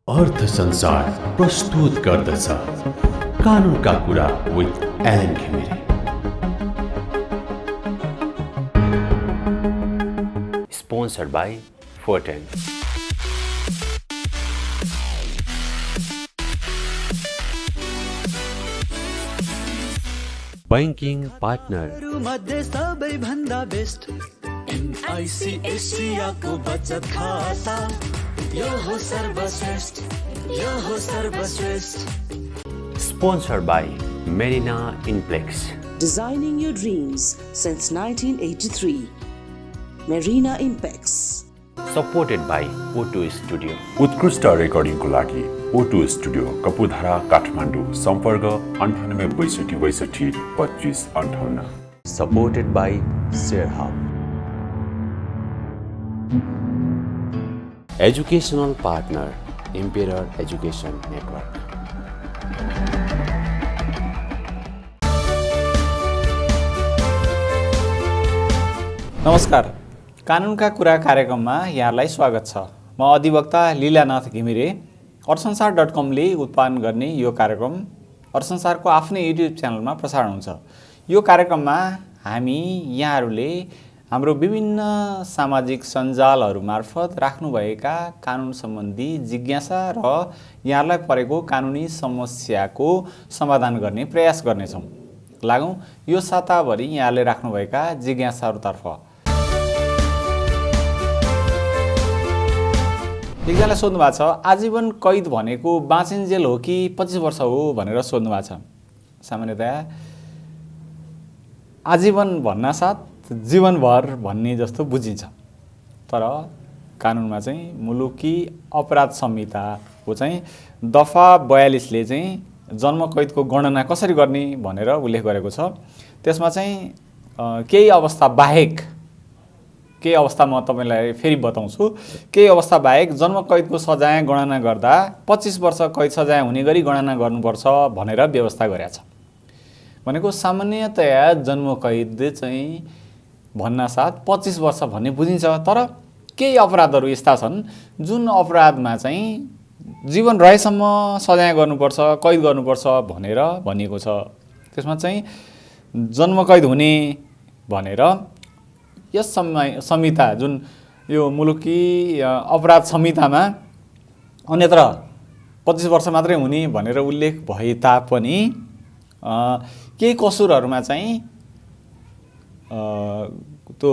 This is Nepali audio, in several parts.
अर्थसंसार प्रस्तुत गर्दछ कानुनका कुरा with Alan Ghimire. Sponsored by Forten. Banking partner मध्ये सबैभन्दा बेस्ट एनआईसी एसियाको बचत खाता यो हो सर्वश्रेष्ठ, यो हो सर्वश्रेष्ठ। Sponsored by Marina Impex. Designing your dreams since 1983. Marina Impex. Supported by O2 studio. उत्कृष्ट रेकर्डिङको लागि O2 स्टुडियो कपुधारा काठमाडौँ। सम्पर्क 98 62 25 58। Supported by share hub. Educational partner imperial education network. नमस्कार, कानुनका कुरा कार्यक्रममा यहाँलाई स्वागत छ। म अधिवक्ता लीलानाथ घिमिरे। अर्थसंसार.com ले उत्पादन गर्ने यो कार्यक्रम अर्थसंसारको आफ्नै युट्युब च्यानलमा प्रसारण हुन्छ। यो कार्यक्रममा हामी यहाँहरूले हाम्रो विभिन्न सामाजिक सञ्जालहरू मार्फत राख्नुभएका कानुन सम्बन्धी जिज्ञासा र यहाँलाई परेको कानुनी समस्याको समाधान गर्ने प्रयास गर्नेछौँ। लागौँ यो साताभरि यहाँले राख्नुभएका जिज्ञासाहरूतर्फ। एकजनाले सोध्नु भएको छ, आजीवन कैद भनेको बाँचिन्जेल हो कि 25 वर्ष हो भनेर सोध्नु भएको छ। सामान्यतया आजीवन भन्नासाथ जीवनभर भन्ने जस्तो बुझिन्छ, तर कानुनमा चाहिँ मुलुकी अपराध संहिताको चाहिँ दफा 42 ले चाहिँ जन्म कैदको गणना कसरी गर्ने भनेर उल्लेख गरेको छ। त्यसमा चाहिँ केही अवस्था बाहेक, केही अवस्था म तपाईलाई फेरि बताउँछु, केही अवस्था बाहेक जन्म कैदको सजाय गणना गर्दा 25 वर्ष कैद सजाय हुने गरी गणना गर्नुपर्छ भनेर व्यवस्था गरेको छ। भनेको सामान्यतया जन्म कैद चाहिँ भन्नासाथ 25 वर्ष भन्ने बुझिन्छ, तर केही अपराधहरू यस्ता छन् जुन अपराधमा चाहिँ जीवन रहेसम्म सजाय गर्नुपर्छ, कैद गर्नुपर्छ भनेर भनिएको छ। त्यसमा चाहिँ जन्म कैद हुने भनेर यस संहिता जुन यो मुलुकी अपराध संहितामा अन्यत्र 25 वर्ष मात्रै हुने भनेर उल्लेख भए तापनि केही कसुरहरूमा चाहिँ त्यो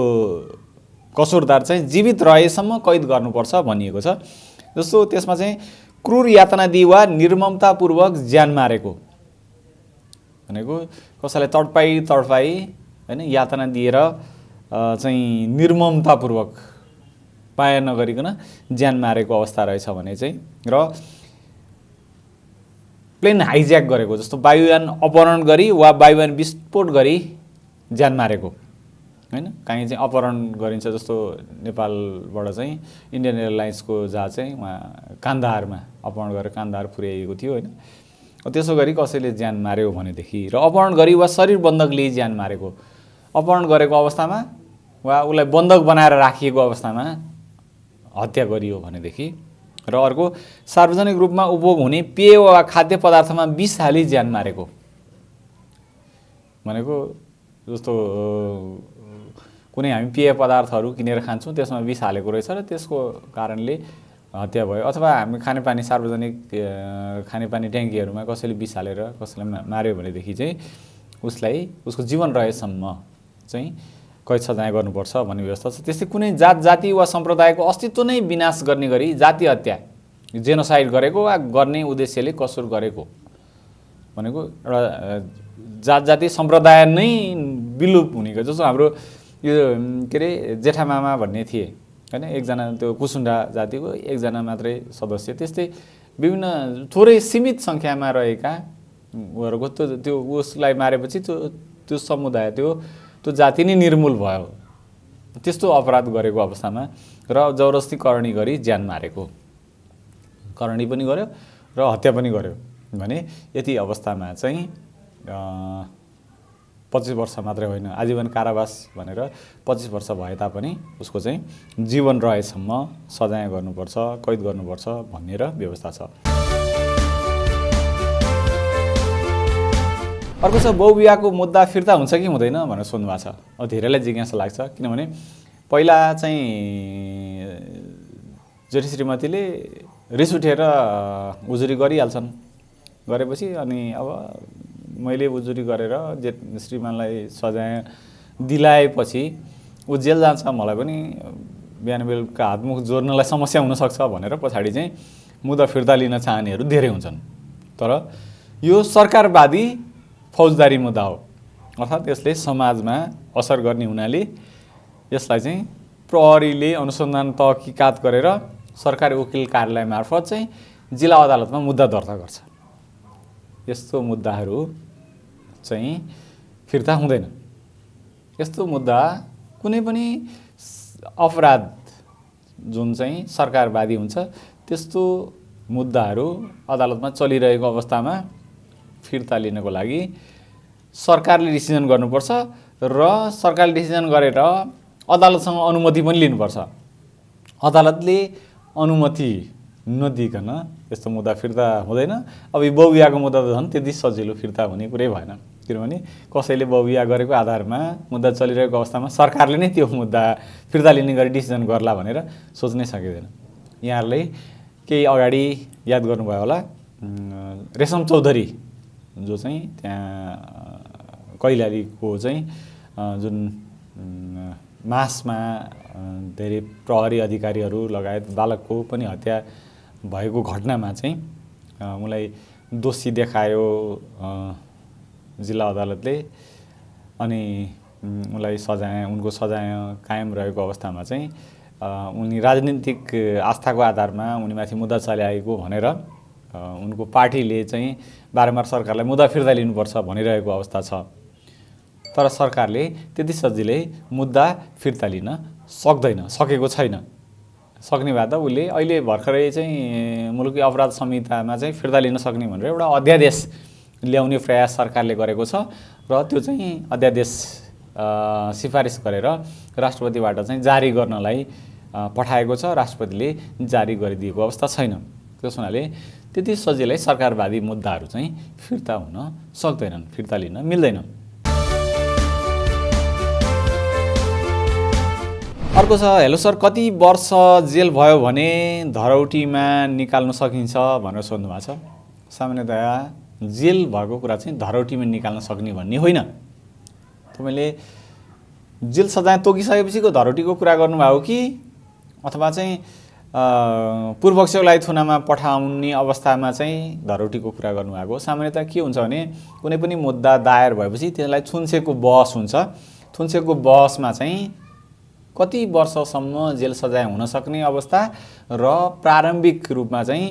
कसुरदार चाहिँ जीवित रहेसम्म कैद गर्नुपर्छ भनिएको छ। जस्तो त्यसमा चाहिँ क्रूर यातना दिए वा निर्ममतापूर्वक ज्यान मारेको भनेको कसैलाई तडपाई हैन यातना दिएर चाहिँ निर्ममतापूर्वक पाया नगरिकन ज्यान मारेको अवस्था रहेछ भने चाहिँ, र प्लेन हाइज्याक गरेको जस्तो वायुयान अपहरण गरी वा वायुयान विस्फोट गरी ज्यान मारेको हैन, कहीँ चाहिँ अपहरण गरिन्छ। जस्तो नेपालबाट चाहिँ इन्डियन एयरलाइन्सको जहाज चाहिँ वहाँ कान्दाहारमा अपहरण गरेर कान्दाहार पुर्याइएको थियो हैन। त्यसो गरी कसैले ज्यान मार्यो भनेदेखि, र अपहरण गरी वा शरीर बन्धकले ज्यान मारेको, अपहरण गरेको अवस्थामा वा उसलाई बन्धक बनाएर राखिएको अवस्थामा हत्या गरियो भनेदेखि, र अर्को सार्वजनिक रूपमा उपभोग हुने पेय वा खाद्य पदार्थमा विष हाली ज्यान मारेको भनेको जस्तो कुनै हामी पेय पदार्थहरू किनेर खान्छौँ, त्यसमा विष हालेको रहेछ र त्यसको कारणले हत्या भयो। अथवा हामी खानेपानी सार्वजनिक खानेपानी ट्याङ्कीहरूमा कसैले विष हालेर कसैलाई मार्यो भनेदेखि चाहिँ उसलाई उसको जीवन रहेसम्म चाहिँ कैद सजाय गर्नुपर्छ भन्ने व्यवस्था छ। त्यस्तै कुनै जाति वा सम्प्रदायको अस्तित्व नै विनाश गर्ने गरी जाति हत्या, जेनोसाइड गरेको वा गर्ने उद्देश्यले कसुर गरेको भनेको एउटा जाति सम्प्रदाय नै विलुप हुने गयो। जस्तो हाम्रो यो के अरे जेठामामा भन्ने थिए हैन, एकजना त्यो कुसुन्डा जातिको एकजना मात्रै सदस्य, त्यस्तै विभिन्न थोरै सीमित सङ्ख्यामा रहेका उहाँहरूको त्यो उसलाई मारेपछि त्यो समुदाय त्यो जाति नै निर्मूल भयो। त्यस्तो अपराध गरेको अवस्थामा र जबरजस्ती करणी गरी ज्यान मारेको, करणी पनि गर्यो र हत्या पनि गर्यो भने यति अवस्थामा चाहिँ 25 वर्ष मात्रै होइन, आजीवन कारावास भनेर 25 वर्ष भए तापनि उसको चाहिँ जीवन रहेसम्म सजाय गर्नुपर्छ, कैद गर्नुपर्छ भनेर व्यवस्था छ। अर्को छ बहुविवाहको मुद्दा फिर्ता हुन्छ कि हुँदैन भनेर सोध्नु भएको छ। अब धेरैलाई जिज्ञासा लाग्छ, किनभने पहिला चाहिँ जेठी श्रीमतीले रिस उठेर उजुरी गरिहाल्छन्, गरेपछि अनि अब मैले उजुरी गरेर श्रीमानलाई सजाय दिलाएपछि ऊ जेल जान्छ, मलाई पनि बिहान बेलुका हातमुख जोड्नलाई समस्या हुनसक्छ भनेर पछाडि चाहिँ मुद्दा फिर्ता लिन चाहनेहरू धेरै हुन्छन्। तर यो सरकारवादी फौजदारी मुद्दा हो, अर्थात् यसले समाजमा असर गर्ने हुनाले यसलाई चाहिँ प्रहरीले अनुसन्धान तहकिकात गरेर सरकारी वकिल कार्यालय मार्फत चाहिँ जिल्ला अदालतमा मुद्दा दर्ता गर्छ। यस्तो मुद्दाहरू चाहिँ फिर्ता हुँदैन। यस्तो मुद्दा कुनै पनि अपराध जुन चाहिँ सरकारवादी हुन्छ त्यस्तो मुद्दाहरू अदालतमा चलिरहेको अवस्थामा फिर्ता लिनको लागि सरकारले डिसिजन गर्नुपर्छ र सरकारले डिसिजन गरेर अदालतसँग अनुमति पनि लिनुपर्छ। अदालतले अनुमति नदिकन यस्तो मुद्दा फिर्ता हुँदैन। अब यो बहुविवाहको मुद्दा त झन् त्यति सजिलो फिर्ता हुने कुरै भएन, किनभने कसैले बहुविवाह गरेको आधारमा मुद्दा चलिरहेको अवस्थामा सरकारले नै त्यो मुद्दा फिर्ता लिने गरी डिसिजन गर्ला भनेर सोच्नै सकिँदैन। यहाँहरूले केही अगाडि याद गर्नुभयो होला, रेशम चौधरी जो चाहिँ त्यहाँ कैलालीको चाहिँ जुन मासमा धेरै प्रहरी अधिकारीहरू लगायत बालकको पनि हत्या भएको घटनामा चाहिँ उनलाई दोषी देखायो जिल्ला अदालतले, अनि उनलाई उनको सजाय कायम रहेको अवस्थामा चाहिँ उनी राजनीतिक आस्थाको आधारमा उनीमाथि मुद्दा चलाएको भनेर उनको पार्टीले चाहिँ बारम्बार सरकारलाई मुद्दा फिर्ता लिनुपर्छ भनिरहेको अवस्था छ। तर सरकारले त्यति सजिलै मुद्दा फिर्ता लिन सकेको छैन। सक्ने भए त उसले अहिले भर्खरै चाहिँ मुलुकी अपराध संहितामा चाहिँ फिर्ता लिन सक्ने भनेर एउटा अध्यादेश ल्याउने प्रयास सरकारले गरेको छ र त्यो चाहिँ अध्यादेश सिफारिस गरेर राष्ट्रपतिबाट चाहिँ जारी गर्नलाई पठाएको छ। राष्ट्रपतिले जारी गरिदिएको अवस्था छैन। त्यस हुनाले त्यति सजिलै सरकारवादी मुद्दाहरू चाहिँ फिर्ता हुन सक्दैनन्, फिर्ता लिन मिल्दैन। अर्को छ, हेलो सर, कति वर्ष जेल भयो भने धरौटीमा निकाल्न सकिन्छ भनेर सोध्नु भएको छ। सामान्यतया जेल भएको कुरा चाहिँ धरौटीमा निकाल्न सक्ने भन्ने होइन। तपाईँले जेल सजाय तोकिसकेपछिको धरौटीको कुरा गर्नुभयो कि अथवा चाहिँ पूर्वपक्षलाई थुनामा पठाउने अवस्थामा चाहिँ धरौटीको कुरा गर्नुभएको। सामान्यतया के हुन्छ भने कुनै पनि मुद्दा दायर भएपछि त्यसलाई छुन्सेको बहस हुन्छ। छुन्सेको बहसमा चाहिँ कति वर्षसम्म जेल सजाय हुन सक्ने अवस्था र प्रारम्भिक रूपमा चाहिँ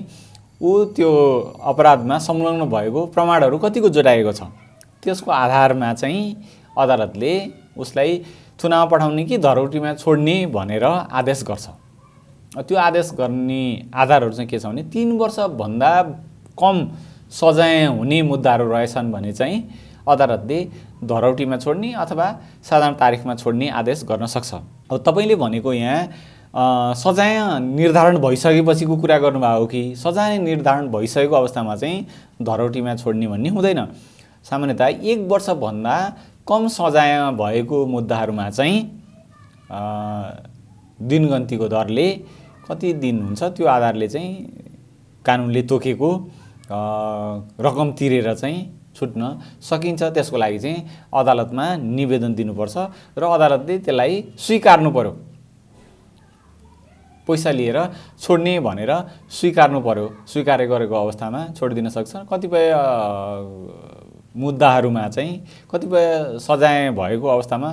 ऊ त्यो अपराधमा संलग्न भएको प्रमाणहरू कतिको जुटाएको छ त्यसको आधारमा चाहिँ अदालतले उसलाई थुनामा पठाउने कि धरौटीमा छोड्ने भनेर आदेश गर्छ। त्यो आदेश गर्ने आधारहरू चाहिँ के छ भने 3 वर्षभन्दा कम सजाय हुने मुद्दाहरू रहेछन् भने चाहिँ अदालतले धरौटीमा छोड्ने अथवा साधारण तारिखमा छोड्ने आदेश गर्न सक्छ। अब तपाईँले भनेको यहाँ सजाय निर्धारण भइसकेपछिको कुरा गर्नुभयो कि सजाय निर्धारण भइसकेको अवस्थामा चाहिँ धरौटीमा छोड्ने भन्ने हुँदैन। सामान्यतः 1 वर्षभन्दा कम सजाय भएको मुद्दाहरूमा चाहिँ दिनगन्तीको दरले कति दिन हुन्छ त्यो आधारले चाहिँ कानुनले तोकेको रकम तिरेर चाहिँ छुट्न सकिन्छ। त्यसको लागि चाहिँ अदालतमा निवेदन दिनुपर्छ र अदालतले त्यसलाई स्वीकार्नु पर्यो। पैसा लिएर छोड्ने भनेर स्वीकार्नु पर्यो। स्वीकार गरेको अवस्थामा छोडिदिन सक्छ। कतिपय मुद्दाहरूमा चाहिँ कतिपय सजाय भएको अवस्थामा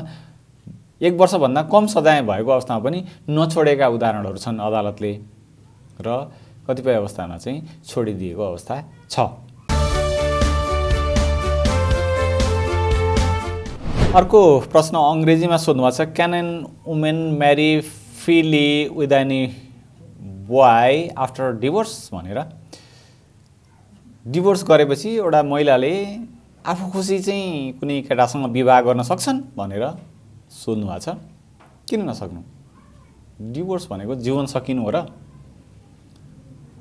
1 वर्षभन्दा कम सजाय भएको अवस्थामा पनि नछोडेका उदाहरणहरू छन् अदालतले र कतिपय अवस्थामा चाहिँ छोडिदिएको अवस्था छ। अर्को प्रश्न अङ्ग्रेजीमा सोध्नुभएको छ, can an women marry freely with any boy after divorce भनेर। डिभोर्स गरेपछि एउटा महिलाले आफू खुसी चाहिँ कुनै केटासँग विवाह गर्न सक्छन् भनेर सोध्नु भएको छ। किन नसक्नु? डिभोर्स भनेको जीवन सकिनु हो र?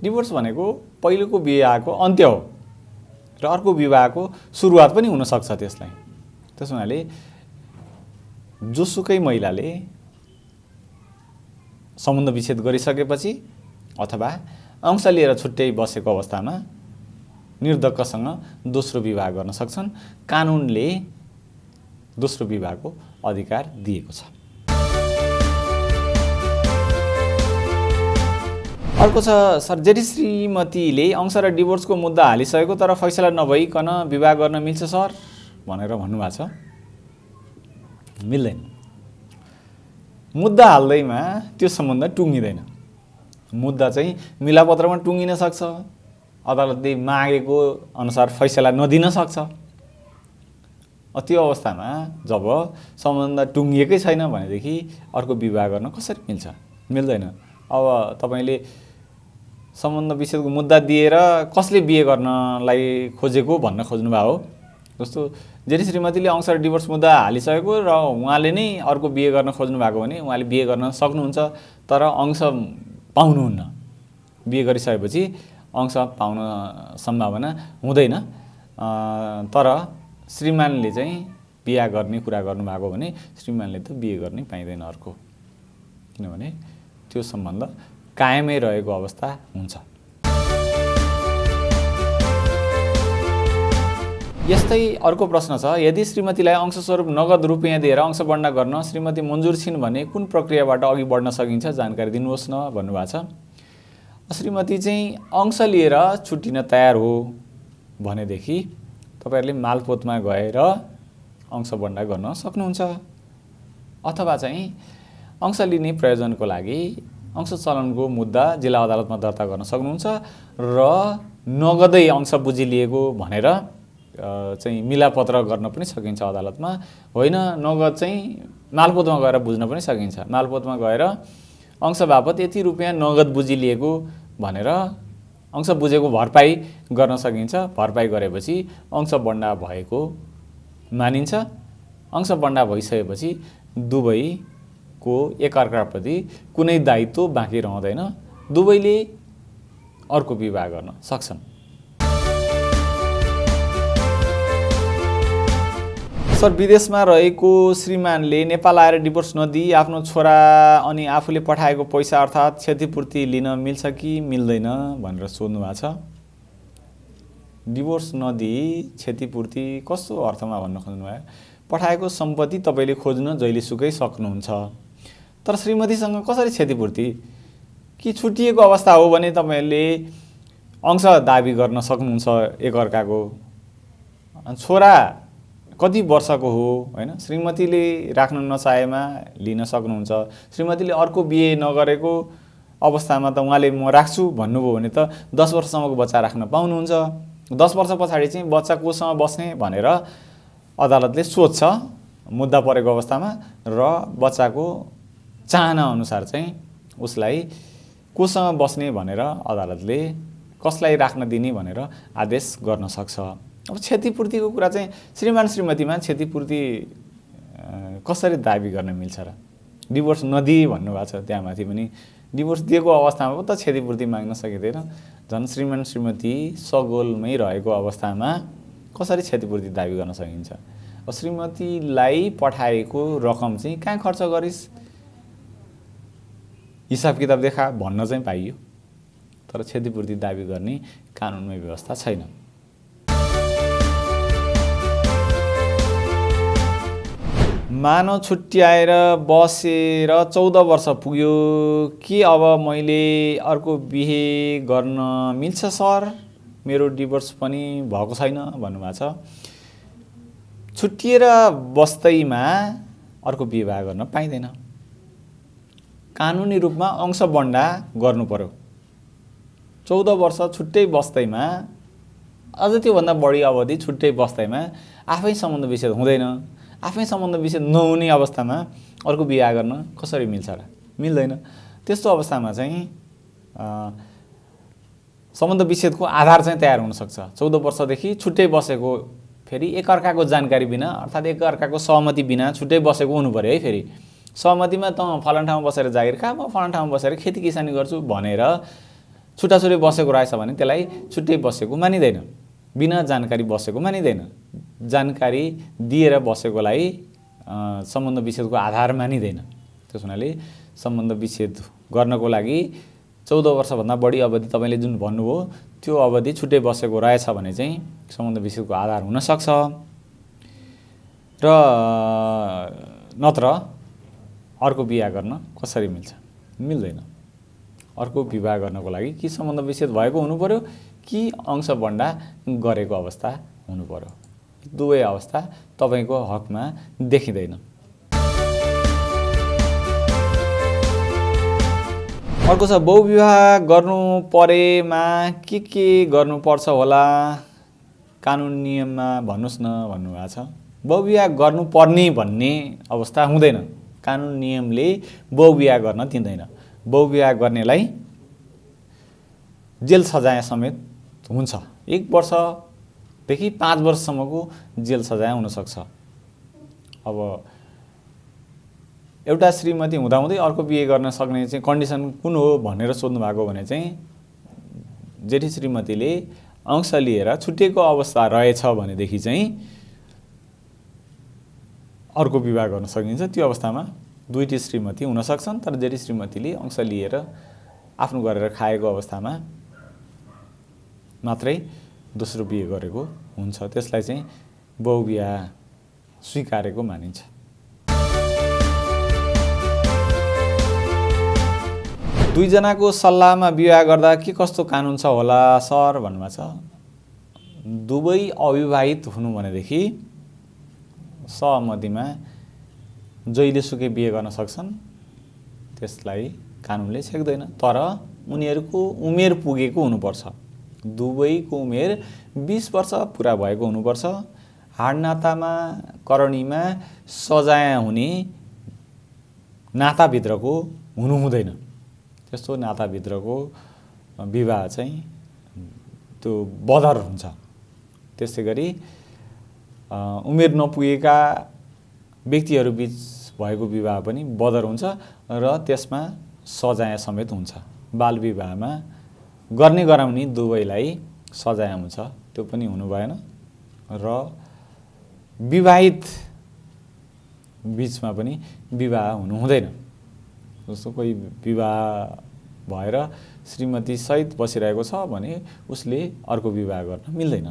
डिभोर्स भनेको पहिलोको विवाहको अन्त्य हो र अर्को विवाहको सुरुवात पनि हुनसक्छ त्यसलाई। त्यस हुनाले जोसुकै महिलाले सम्बन्ध विच्छेद गरिसकेपछि अथवा अंश लिएर छुट्टै बसेको अवस्थामा निर्धक्कसँग दोस्रो विवाह गर्न सक्छन्। कानुनले दोस्रो विवाहको अधिकार दिएको छ। अर्को छ सर, जेठी श्रीमतीले अंश र डिभोर्सको मुद्दा हालिसकेको तर फैसला नभइकन विवाह गर्न मिल्छ सर भनेर भन्नुभएको छ। मिल्दैन। मुद्दा हाल्दैमा त्यो सम्बन्ध टुङ्गिँदैन। मुद्दा चाहिँ मिलापत्रमा टुङ्गिन सक्छ, अदालतले मागेको अनुसार फैसला नदिन सक्छ। त्यो अवस्थामा जब सम्बन्ध टुङ्गिएकै छैन भनेदेखि अर्को विवाह गर्न कसरी मिल्छ? मिल्दैन। अब तपाईले सम्बन्ध विच्छेदको मुद्दा दिएर कसले बिहे गर्नलाई खोजेको भन्न खोज्नुभएको हो। जस्तो जेठी श्रीमतीले अंश र डिभोर्स मुद्दा हालिसकेको र उहाँले नै अर्को बिहे गर्न खोज्नु भएको भने उहाँले बिहे गर्न सक्नुहुन्छ, तर अंश पाउनुहुन्न। बिहे गरिसकेपछि अंश पाउन सम्भावना हुँदैन। तर श्रीमानले चाहिँ बिहे गर्ने कुरा गर्नुभएको भने श्रीमानले त बिहे गर्नै पाइँदैन अर्को, किनभने त्यो सम्बन्ध कायमै रहेको अवस्था हुन्छ। यस्तै अर्को प्रश्न छ, यदि श्रीमतीलाई अंशस्वरूप नगद रुपियाँ दिएर अंश बढ्ना गर्न श्रीमती मन्जुर छिन् भने कुन प्रक्रियाबाट अघि बढ्न सकिन्छ जानकारी दिनुहोस् न भन्नुभएको छ। श्रीमती चाहिँ अंश लिएर छुट्टिन तयार हो भनेदेखि तपाईहरुले मालपोतमा गएर अंश बढ्ना गर्न सक्नुहुन्छ, अथवा चाहिँ अंश लिने प्रयोजनको लागि अंश चलनको मुद्दा जिल्ला अदालतमा दर्ता गर्न सक्नुहुन्छ र नगदै अंश बुझी लिएको भनेर चाहिँ मिलापत्र गर्न पनि सकिन्छ अदालतमा। होइन, नगद चाहिँ मालपोतमा गएर बुझ्न पनि सकिन्छ। मालपोतमा गएर अंश बापत यति रुपियाँ नगद बुझी लिएको भनेर अंश बुझेको भरपाई गर्न सकिन्छ। भरपाई गरेपछि अंश बन्डा भएको मानिन्छ। अंश बन्डा भइसकेपछि दुवैको एकअर्काप्रति कुनै दायित्व बाँकी रहँदैन। दुवैले अर्को विवाह गर्न सक्छन्। सर, विदेशमा रहेको श्रीमानले नेपाल आएर डिभोर्स नदिई आफ्नो छोरा अनि आफूले पठाएको पैसा अर्थात् क्षतिपूर्ति लिन मिल्छ कि मिल्दैन भनेर सोध्नु भएको छ। डिभोर्स नदिई क्षतिपूर्ति कस्तो अर्थमा भन्न खोज्नुभयो? पठाएको सम्पत्ति तपाईले खोज्न जहिलेसुकै सक्नुहुन्छ, तर श्रीमतीसँग कसरी क्षतिपूर्ति? कि छुटिएको अवस्था हो भने तपाईले अंश दाबी गर्न सक्नुहुन्छ एकअर्काको। छोरा कति वर्षको हो, होइन, श्रीमतीले राख्न नचाहेमा लिन सक्नुहुन्छ। श्रीमतीले अर्को बिहे नगरेको अवस्थामा त उहाँले म राख्छु भन्नुभयो भने त 10 वर्षसम्मको बच्चा राख्न पाउनुहुन्छ। 10 वर्ष पछाडि चाहिँ बच्चा कोसँग बस्ने भनेर अदालतले सोध्छ मुद्दा परेको अवस्थामा, र बच्चाको चाहना अनुसार चाहिँ उसलाई कोसँग बस्ने भनेर अदालतले कसलाई राख्न दिने भनेर आदेश गर्न सक्छ। अब क्षतिपूर्तिको कुरा चाहिँ श्रीमान श्रीमतीमा क्षतिपूर्ति कसरी दाबी गर्न मिल्छ र? डिभोर्स नदिई भन्नुभएको छ, त्यहाँ माथि पनि डिभोर्स दिएको अवस्थामा पो त क्षतिपूर्ति माग्न सकिँदैन। झन् श्रीमान श्रीमती सगोलमै रहेको अवस्थामा कसरी क्षतिपूर्ति दाबी गर्न सकिन्छ? श्रीमतीलाई पठाएको रकम चाहिँ कहाँ खर्च गरिस्, हिसाब किताब देखा भन्न चाहिँ पाइयो, तर क्षतिपूर्ति दाबी गर्ने कानुनमै व्यवस्था छैन। मानव छुट्याएर बसेर 14 वर्ष पुग्यो कि अब मैले अर्को बिहे गर्न मिल्छ सर? मेरो डिभोर्स पनि भएको छैन भन्नुभएको छ। छुट्टिएर बस्दैमा अर्को विवाह गर्न पाइँदैन। कानुनी रूपमा अंश बन्डा गर्नु पर्यो। 14 वर्ष छुट्टै बस्दैमा, अझ त्योभन्दा बढी अवधि छुट्टै बस्दैमा आफै सम्बन्ध विच्छेद हुँदैन। आफै सम्बन्ध विच्छेद नहुने अवस्थामा अर्को बिहे गर्न कसरी मिल्छ र? मिल्दैन। त्यस्तो अवस्थामा चाहिँ सम्बन्ध विच्छेदको आधार चाहिँ तयार हुन सक्छ। 14 वर्षदेखि छुट्टै बसेको फेरि एकअर्काको जानकारी बिना अर्थात् एकअर्काको सहमति बिना छुट्टै बसेको हुनु पर्यो है। फेरि सहमतिमा त फलान ठाउँमा बसेर जागिर खा, म फलान ठाउँमा बसेर खेती किसानी गर्छु भनेर छुट्टाछुट्टै बसेको रहेछ भने त्यसलाई छुट्टै बसेको मानिँदैन, बिना जानकारी बसेको मानिँदैन। जानकारी दिएर बसेकोलाई सम्बन्ध विच्छेदको आधार मानिँदैन। त्यस हुनाले सम्बन्ध विच्छेद गर्नको लागि 14 वर्षभन्दा बढी अवधि तपाईँले जुन भन्नुभयो त्यो अवधि छुट्टै बसेको रहेछ भने चाहिँ सम्बन्ध विच्छेदको आधार हुनसक्छ र नत्र अर्को बिहा गर्न कसरी मिल्छ? मिल्दैन। अर्को विवाह गर्नको लागि कि सम्बन्ध विच्छेद भएको हुनु पर्यो कि अंश बन्डा गरेको अवस्था हुनु पर्यो। दुवै अवस्था तपाईँको हकमा देखिँदैन। अर्को छ बहुविवाह गर्नु परेमा के गर्नुपर्छ होला कानुन नियममा भन्नुहोस् न भन्नुभएको छ। बहुविवाह गर्नुपर्ने भन्ने अवस्था हुँदैन। कानुन नियमले बहुविवाह गर्न दिँदैन। बहुविवाह गर्नेलाई जेल सजाय समेत हुन्छ। 1 वर्षदेखि 5 वर्षसम्मको जेल सजाय हुनसक्छ। अब एउटा श्रीमती हुँदाहुँदै अर्को बिहे गर्न सक्ने चाहिँ कन्डिसन कुन हो भनेर सोध्नु भएको भने चाहिँ जेठी श्रीमतीले अंश लिएर छुट्टिएको अवस्था रहेछ भनेदेखि चाहिँ अर्को विवाह गर्न सकिन्छ। त्यो अवस्थामा दुईटी श्रीमती हुन सक्छन्, तर जेठी श्रीमतीले अंश लिएर आफ्नो गरेर खाएको अवस्थामा मात्रै दोस्रो बिहे गरेको हुन्छ। त्यसलाई चाहिँ बहुविवाह स्वीकारेको मानिन्छ। दुईजनाको सल्लाहमा विवाह गर्दा के कस्तो कानुन छ होला सर भन्नुभएको छ। दुवै अविवाहित हुनु भनेदेखि सहमतिमा जहिले सुकै बिहे गर्न सक्छन्, त्यसलाई कानुनले छेक्दैन। तर उनीहरूको उमेर पुगेको हुनुपर्छ। दुवैको उमेर 20 वर्ष पुरा भएको हुनुपर्छ। हाडनातामा करणीमा सजाय हुने नाताभित्रको हुनु हुँदैन। त्यस्तो नाताभित्रको विवाह चाहिँ त्यो बदर हुन्छ। त्यसै गरी उमेर नपुगेका व्यक्तिहरू बीच भएको विवाह पनि बदर हुन्छ र त्यसमा सजाय समेत हुन्छ। बाल विवाहमा गर्ने गराउने दुवैलाई सजाय हुन्छ, त्यो पनि हुनु भएन। र विवाहित बीचमा पनि विवाह हुनु हुँदैन। जस्तो कोही विवाह भएर श्रीमती सहित बसिरहेको छ भने उसले अर्को विवाह गर्न मिल्दैन,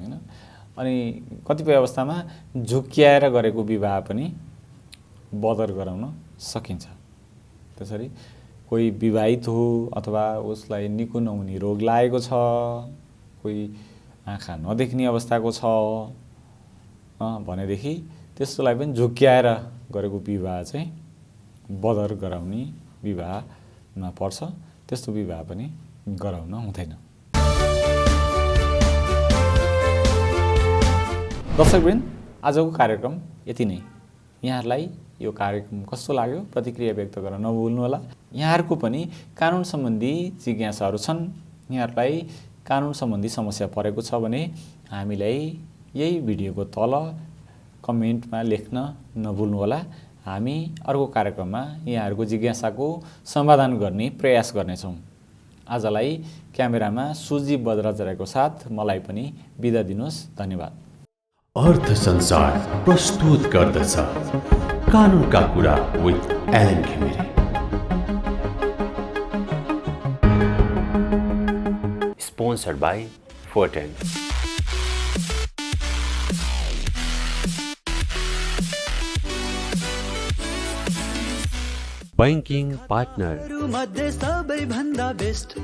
हैन। अनि कतिपय अवस्थामा झुक्क्याएर गरेको विवाह पनि बदर गराउन सकिन्छ। त्यसरी कोही विवाहित हो अथवा उसलाई निको नहुने रोग लागेको छ, कोही आँखा नदेख्ने अवस्थाको छ भनेदेखि त्यसलाई पनि झुक्क्याएर गरेको विवाह चाहिँ बदर गराउने विवाहमा पर्छ। त्यस्तो विवाह पनि गराउन हुँदैन। दर्शकवृन्द, आजको कार्यक्रम यति नै। यहाँहरूलाई यो कार्यक्रम कस्तो लाग्यो प्रतिक्रिया व्यक्त गर्न नभुल्नुहोला। यहाँहरूको पनि कानुन सम्बन्धी जिज्ञासाहरू छन्, यहाँहरूलाई कानुन सम्बन्धी समस्या परेको छ भने हामीलाई यही भिडियोको तल कमेन्टमा लेख्न नभुल्नुहोला। हामी अर्को कार्यक्रममा यहाँहरूको जिज्ञासाको समाधान गर्ने प्रयास गर्नेछौँ। आजलाई क्यामेरामा सुजी बज्राचार्यको साथ मलाई पनि बिदा दिनुहोस्। धन्यवाद। अर्थसंसार प्रस्तुत गर्दछ कानुनका कुरा with Alan Ghimire. Sponsored by Forten. Banking partner. मध्ये सबैभन्दा बेस्ट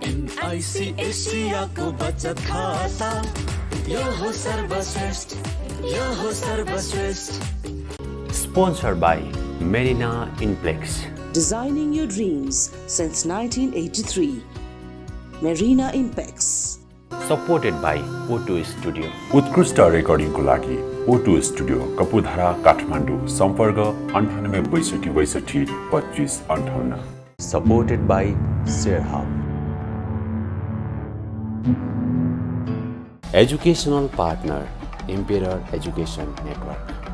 एनआईसी एसियाको बचत खाता। यो हो सर्वश्रेष्ठ, यो हो सर्वश्रेष्ठ। Sponsored by Marina Inplex. Designing your dreams since 1983. Marina Impex. Supported by O2 Studio. उत्कृष्ट रेकर्डिङको लागि O2 स्टुडियो कपुधारा काठमाडौँ। सम्पर्क 98 62 62 2558। Supported by Share Hub. Educational partner, Emperor Education Network.